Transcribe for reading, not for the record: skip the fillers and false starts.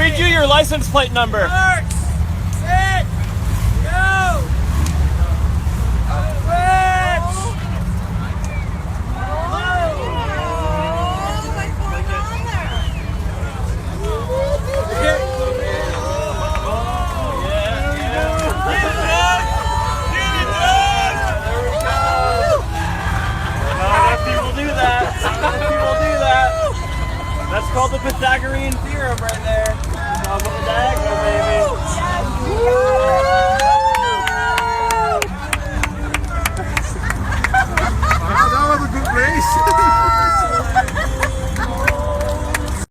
read you your license plate number. Mark, sit, go. That's called the Pythagorean theorem right there. Love the diagonal, baby. That was a good place.